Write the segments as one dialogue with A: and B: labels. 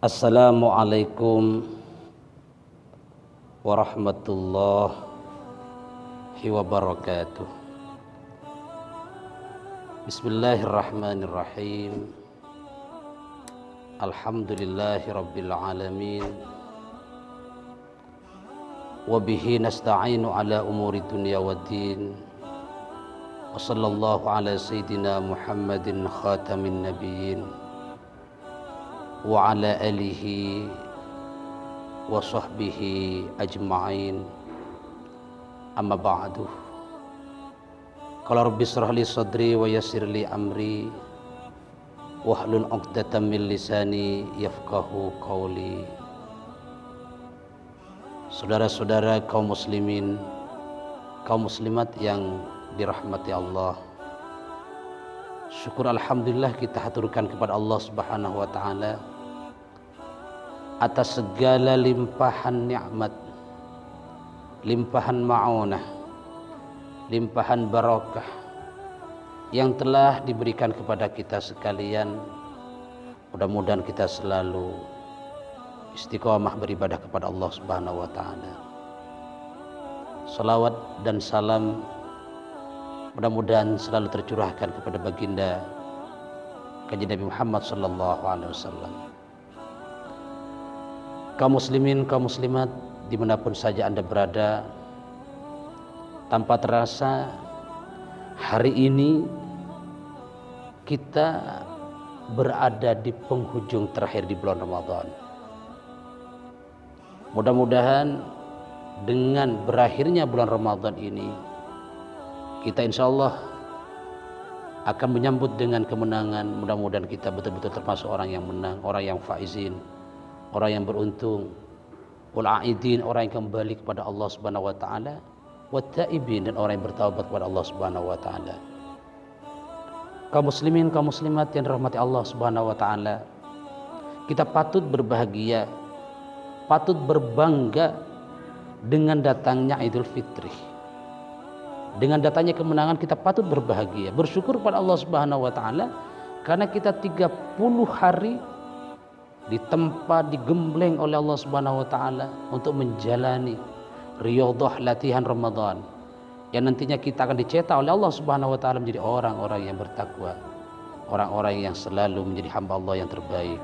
A: Assalamualaikum warahmatullahi wabarakatuh. Bismillahirrahmanirrahim. Alhamdulillahi rabbil alamin. Wabihi nasta'inu ala umuri dunya waddin. Wa sallallahu ala sayyidina Muhammadin khatamin nabiyyin wa ala alihi wa sahbihi ajma'in. Amma ba'du. Qala rabbi shrah li sadri wa yassir li amri wahlul 'uqdatam min lisani yafqahu qawli. Saudara-saudara kaum muslimin, kaum muslimat yang dirahmati Allah, syukur alhamdulillah kita haturkan kepada Allah Subhanahu wa taala atas segala limpahan nikmat, limpahan ma'unah, limpahan barakah yang telah diberikan kepada kita sekalian. Mudah-mudahan kita selalu istiqomah beribadah kepada Allah Subhanahu wa taala. Salawat dan salam mudah-mudahan selalu tercurahkan kepada baginda Kanjeng Nabi Muhammad sallallahu alaihi wasallam. Kaum muslimin, kaum muslimat dimanapun saja Anda berada, tanpa terasa hari ini kita berada di penghujung terakhir di bulan Ramadan. Mudah-mudahan dengan berakhirnya bulan Ramadan ini, kita insya Allah akan menyambut dengan kemenangan. Mudah-mudahan kita betul-betul termasuk orang yang menang, orang yang faizin, orang yang beruntung, wal aidin, orang yang kembali kepada Allah Subhanahu wa taala, wat taibin, dan orang yang bertaubat kepada Allah Subhanahu wa taala. Kaum muslimin, kaum muslimat yang dirahmati Allah Subhanahu wa taala, kita patut berbahagia, patut berbangga dengan datangnya Idul Fitri. Dengan datangnya kemenangan kita patut berbahagia, bersyukur kepada Allah Subhanahu wa taala karena kita 30 hari ditempa, digembleng oleh Allah Subhanahu wa taala untuk menjalani riyadhah latihan Ramadan yang nantinya kita akan dicetak oleh Allah Subhanahu wa taala menjadi orang-orang yang bertakwa, orang-orang yang selalu menjadi hamba Allah yang terbaik.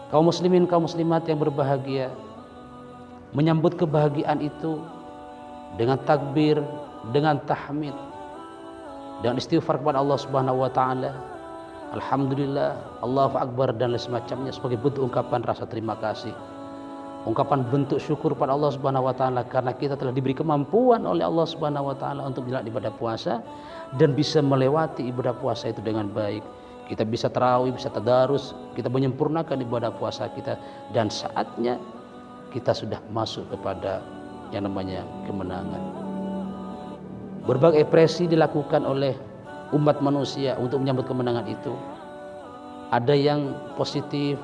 A: Kaum muslimin, kaum muslimat yang berbahagia, menyambut kebahagiaan itu dengan takbir, dengan tahmid, dengan istighfar kepada Allah Subhanahu wa taala. Alhamdulillah, Allahu Akbar dan lain semacamnya sebagai bentuk ungkapan rasa terima kasih, ungkapan bentuk syukur pada Allah Subhanahu wa taala karena kita telah diberi kemampuan oleh Allah Subhanahu wa taala untuk menjalankan ibadah puasa dan bisa melewati ibadah puasa itu dengan baik. Kita bisa tarawih, bisa tadarus, kita menyempurnakan ibadah puasa kita, dan saatnya kita sudah masuk kepada yang namanya kemenangan. Berbagai ekspresi dilakukan oleh umat manusia untuk menyambut kemenangan itu. Ada yang positif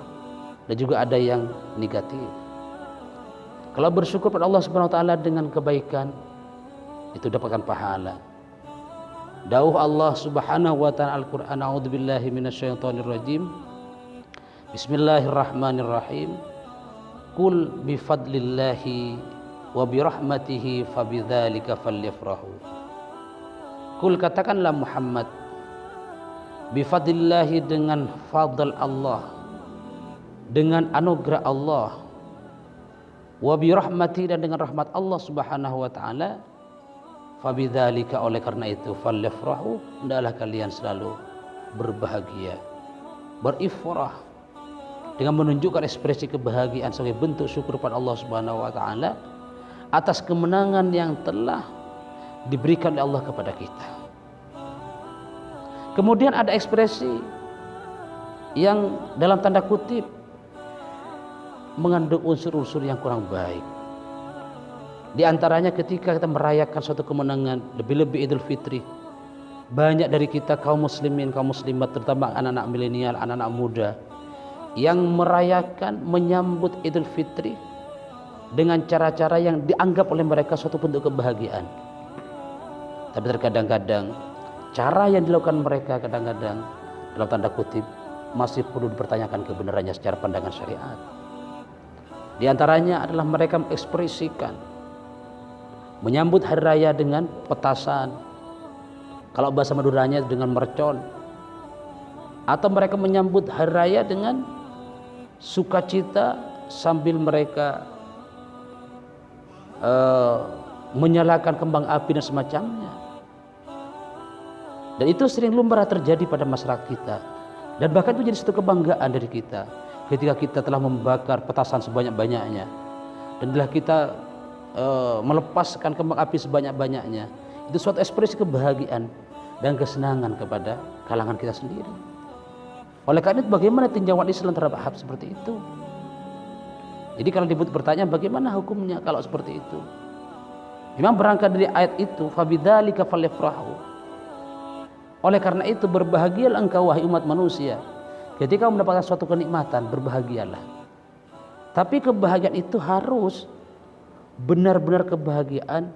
A: dan juga ada yang negatif. Kalau bersyukur pada Allah Subhanahu wa taala dengan kebaikan, itu dapatkan pahala. Dawuh Allah Subhanahu wa taala Al-Qur'an, a'udzubillahi minasyaitonirrajim. Bismillahirrahmanirrahim. Qul bifadlillahi wa birahmatihi fabidzalika falyafrahu. Kul, katakanlah Muhammad, bifadlillahi, dengan fadl Allah, dengan anugerah Allah, wa birahmatihi, dan dengan rahmat Allah Subhanahu wa taala, fabidzalika, oleh karena itu, falyafrahu, hendaklah kalian selalu berbahagia, berifrah, dengan menunjukkan ekspresi kebahagiaan sebagai bentuk syukur pada Allah Subhanahu wa taala atas kemenangan yang telah diberikan oleh Allah kepada kita. Kemudian ada ekspresi yang dalam tanda kutip mengandung unsur-unsur yang kurang baik. Di antaranya ketika kita merayakan suatu kemenangan, lebih-lebih Idul Fitri, banyak dari kita kaum muslimin, kaum muslimat, terutama anak-anak milenial, anak-anak muda, yang merayakan, menyambut Idul Fitri dengan cara-cara yang dianggap oleh mereka suatu bentuk kebahagiaan. Tapi terkadang-kadang cara yang dilakukan mereka kadang-kadang dalam tanda kutip masih perlu dipertanyakan kebenarannya secara pandangan syariat. Di antaranya adalah mereka mengekspresikan menyambut hari raya dengan petasan, kalau bahasa Maduranya dengan mercon, atau mereka menyambut hari raya dengan sukacita sambil mereka menyalakan kembang api dan semacamnya. Dan itu sering lumrah terjadi pada masyarakat kita, dan bahkan itu jadi satu kebanggaan dari kita ketika kita telah membakar petasan sebanyak-banyaknya, dan telah kita melepaskan kembang api sebanyak-banyaknya. Itu suatu ekspresi kebahagiaan dan kesenangan kepada kalangan kita sendiri. Oleh karena itu, bagaimana tinjauan Islam terhadap hal seperti itu? Jadi kalau dibuat pertanyaan, bagaimana hukumnya kalau seperti itu? Memang berangkat dari ayat itu, fabidzalika falyafrahu. Oleh karena itu, berbahagialah engkau wahai umat manusia ketika mendapatkan suatu kenikmatan, berbahagialah. Tapi kebahagiaan itu harus benar-benar kebahagiaan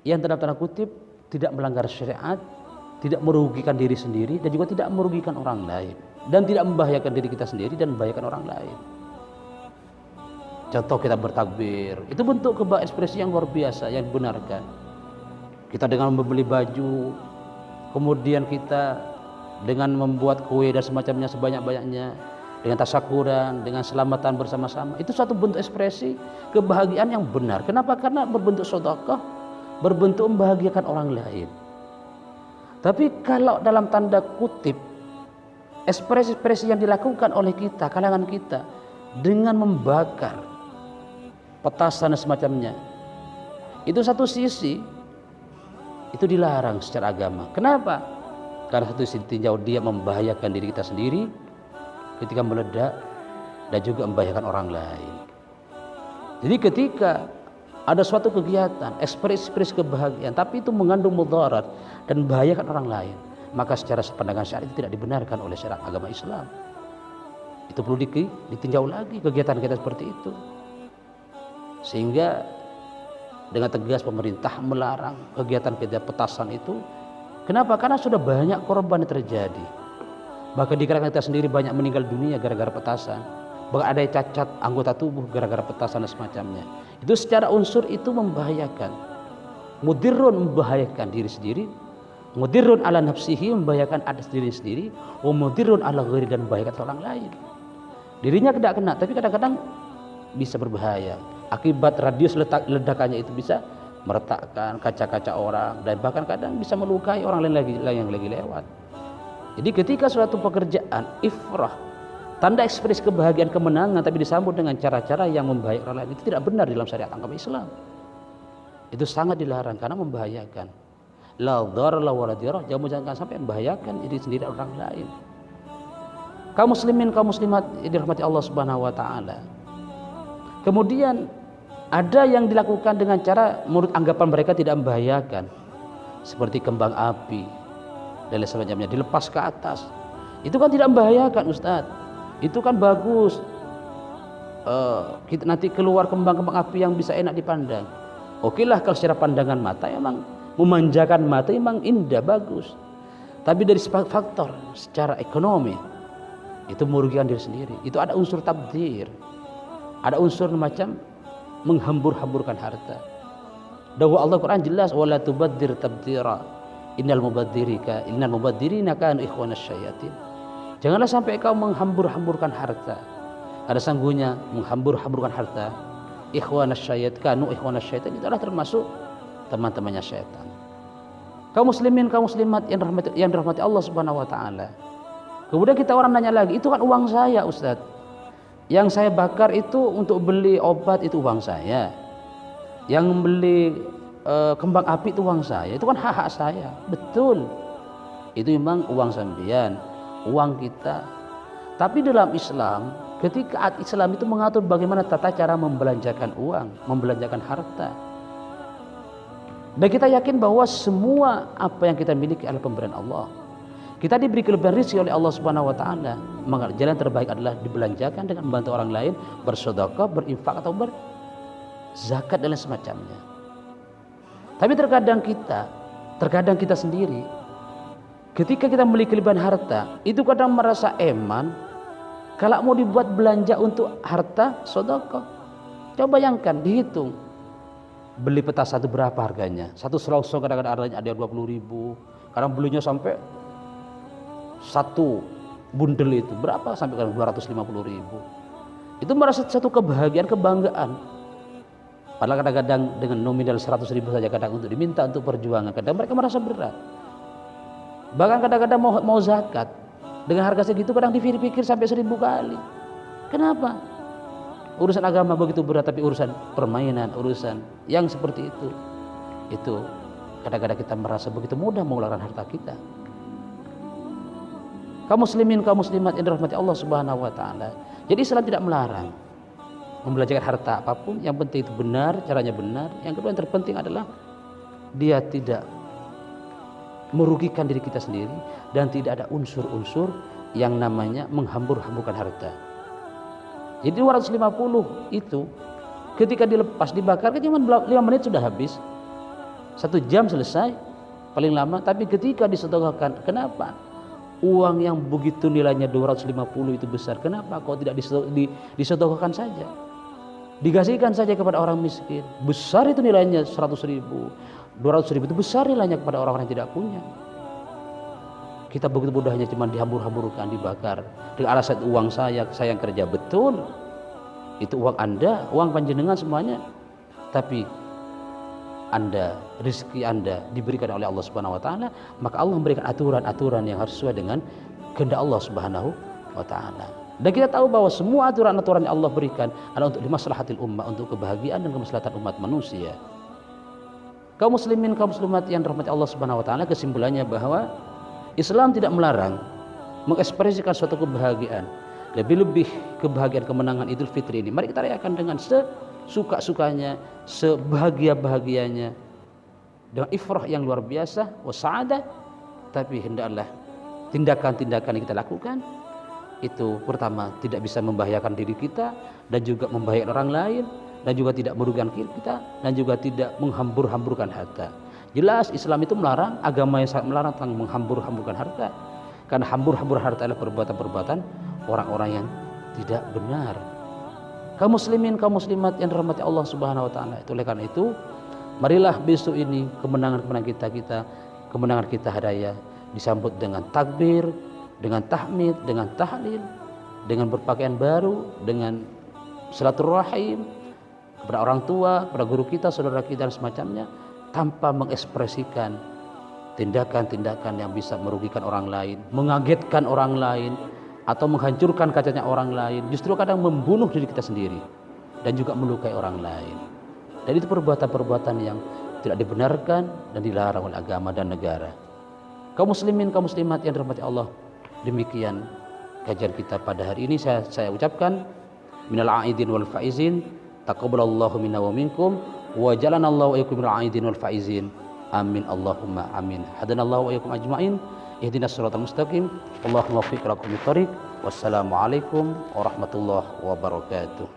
A: yang dalam tanda kutip tidak melanggar syariat, tidak merugikan diri sendiri, dan juga tidak merugikan orang lain, dan tidak membahayakan diri kita sendiri dan membahayakan orang lain. Contoh, kita bertakbir, itu bentuk ekspresi yang luar biasa yang dibenarkan. Kita dengan membeli baju, kemudian kita dengan membuat kue dan semacamnya sebanyak-banyaknya, dengan tasyakuran, dengan selamatan bersama-sama, itu satu bentuk ekspresi kebahagiaan yang benar. Kenapa? Karena berbentuk sedekah, berbentuk membahagiakan orang lain. Tapi kalau dalam tanda kutip ekspresi-ekspresi yang dilakukan oleh kita, kalangan kita, dengan membakar petasan dan semacamnya, itu satu sisi itu dilarang secara agama. Kenapa? Karena satu sisi tinjau dia membahayakan diri kita sendiri ketika meledak, dan juga membahayakan orang lain. Jadi ketika ada suatu kegiatan ekspresi kebahagiaan tapi itu mengandung mudarat dan membahayakan orang lain, maka secara pandangan syariat itu tidak dibenarkan oleh syariat agama Islam. Itu perlu ditinjau lagi kegiatan kita seperti itu. Sehingga dengan tegas pemerintah melarang kegiatan-kegiatan petasan itu. Kenapa? Karena sudah banyak korban yang terjadi. Bahkan di kalangan kita sendiri banyak meninggal dunia gara-gara petasan. Bahkan ada yang cacat anggota tubuh gara-gara petasan dan semacamnya. Itu secara unsur itu membahayakan. Mudirrun, membahayakan diri sendiri. Mudirrun ala nafsihi, membahayakan atas diri sendiri. Wa mudirrun ala ghairi, dan membahayakan orang lain. Dirinya tidak kena, tapi kadang-kadang bisa berbahaya. Akibat radius ledakannya itu bisa meretakkan kaca-kaca orang, dan bahkan kadang bisa melukai orang lain yang lagi lewat. Jadi ketika suatu pekerjaan ifrah, tanda ekspresi kebahagiaan, kemenangan, tapi disambut dengan cara-cara yang membahayakan orang lain, itu tidak benar dalam syariat agama Islam. Itu sangat dilarang karena membahayakan. La dharar wa la dirar, jangan sampai membahayakan diri sendiri dan orang lain. Kaum muslimin, kaum muslimat dirahmati Allah Subhanahu wa taala. Kemudian ada yang dilakukan dengan cara menurut anggapan mereka tidak membahayakan, seperti kembang api dan lain sebagainya dilepas ke atas. Itu kan tidak membahayakan, Ustadz. Itu kan bagus. Kita nanti keluar kembang-kembang api yang bisa enak dipandang. Oke lah, kalau secara pandangan mata emang memanjakan mata, emang indah, bagus. Tapi dari faktor secara ekonomi itu merugikan diri sendiri. Itu ada unsur tabdzir, ada unsur macam menghambur-hamburkan harta. Dawuh Allah Quran jelas, wala tubadzir tabdzira innal mubadzirina kanu ikhwanas syayatin. Janganlah sampai kau menghambur-hamburkan harta. Ada sangguhnya menghambur-hamburkan harta. Ikhwanas syayat, kanu ikhwanas syaitan, itu adalah termasuk teman-temannya syaitan. Kaum muslimin, kaum muslimat yang dirahmati Allah Subhanahu wa taala. Kemudian kita orang nanya lagi, itu kan uang saya, Ustadz. Yang saya bakar itu untuk beli obat, itu uang saya. Yang beli kembang api itu uang saya. Itu kan hak-hak saya. Betul. Itu memang uang sampean, uang kita. Tapi dalam Islam, ketika Islam itu mengatur bagaimana tata cara membelanjakan uang, membelanjakan harta. Dan kita yakin bahwa semua apa yang kita miliki adalah pemberian Allah. Kita diberi kelebihan rezeki oleh Allah Subhanahu wa taala. Maka jalan terbaik adalah dibelanjakan dengan membantu orang lain, bersedekah, berinfak atau berzakat dan semacamnya. Tapi terkadang kita sendiri ketika kita memiliki kelebihan harta, itu kadang merasa eman Kalau mau dibuat belanja untuk harta sedekah, coba bayangkan, dihitung. Beli petasan satu berapa harganya? Satu selongsong kadang-kadang ada 20.000. Kadang belinya sampai satu bundel itu berapa? Sampai kadang 250.000. Itu merasa satu kebahagiaan, kebanggaan. Padahal kadang-kadang dengan nominal 100.000 saja kadang untuk diminta untuk perjuangan, kadang mereka merasa berat. Bahkan kadang-kadang mau zakat dengan harga segitu kadang dipikir sampai 1000 kali. Kenapa? Urusan agama begitu berat, tapi urusan permainan, urusan yang seperti itu kadang-kadang kita merasa begitu mudah mengeluarkan harta kita. Kaum muslimin, kaum muslimat yang dirahmati Allah Subhanahu wa taala. Jadi Islam tidak melarang membelanjakan harta apapun, yang penting itu benar, caranya benar. Yang kedua yang terpenting adalah dia tidak merugikan diri kita sendiri dan tidak ada unsur-unsur yang namanya menghambur-hamburkan harta. Jadi 250 itu ketika dilepas, dibakar kan cuma 5 menit sudah habis. 1 jam selesai paling lama. Tapi ketika disedekahkan, kenapa? Uang yang begitu nilainya 250 itu besar, kenapa kok tidak disedekahkan saja? Dikasihkan saja kepada orang miskin. Besar itu nilainya 100.000, 200.000 itu besar nilainya kepada orang-orang yang tidak punya. Kita begitu mudahnya cuma dihambur-hamburkan, dibakar dengan alasan uang saya yang kerja. Betul, itu uang Anda, uang panjenengan semuanya. Tapi Anda, rezeki Anda diberikan oleh Allah Subhanahu wa taala, maka Allah memberikan aturan-aturan yang harus sesuai dengan kehendak Allah Subhanahu wa taala. Dan kita tahu bahwa semua aturan-aturan yang Allah berikan adalah untuk limaslahatil ummah, untuk kebahagiaan dan kemaslahatan umat manusia. Kaum muslimin, kaum muslimat yang dirahmati Allah Subhanahu wa taala, kesimpulannya bahwa Islam tidak melarang mengekspresikan suatu kebahagiaan, lebih-lebih kebahagiaan kemenangan Idul Fitri ini. Mari kita rayakan dengan sesuka-sukanya, sebahagia-bahagianya, dengan ifrah yang luar biasa, wasa'adah. Tapi hendaklah tindakan-tindakan yang kita lakukan itu pertama tidak bisa membahayakan diri kita dan juga membahayakan orang lain, dan juga tidak merugikan kita, dan juga tidak menghambur-hamburkan harta. Jelas Islam itu melarang, agama yang sangat melarang tentang menghambur-hamburkan harta. Karena hambur-hambur harta adalah perbuatan-perbuatan orang-orang yang tidak benar. Kaum muslimin, kaum muslimat yang dirahmati Allah Subhanahu wa taala. Oleh karena itu, marilah besok ini kemenangan-kemenangan kita, kemenangan kita hadaya disambut dengan takbir, dengan tahmid, dengan tahlil, dengan berpakaian baru, dengan silaturahim kepada orang tua, kepada guru kita, saudara kita dan semacamnya, tanpa mengekspresikan tindakan-tindakan yang bisa merugikan orang lain, mengagetkan orang lain, atau menghancurkan kacanya orang lain. Justru kadang membunuh diri kita sendiri dan juga melukai orang lain. Dan itu perbuatan-perbuatan yang tidak dibenarkan dan dilarang oleh agama dan negara. Kaum muslimin, kaum muslimat yang dirahmati Allah, demikian kajian kita pada hari ini. Saya ucapkan minal aidin wal faizin, taqabbalallahu minna wa minkum, wa jalanallahu wa iyyakum minal aidin wal faizin. Amin Allahumma amin. Hadanallahu wa iyyakum ajmain. Ihdinas siratal mustaqim. Allahumma waffiq lakum thoriq. Wassalamualaikum warahmatullahi wabarakatuh.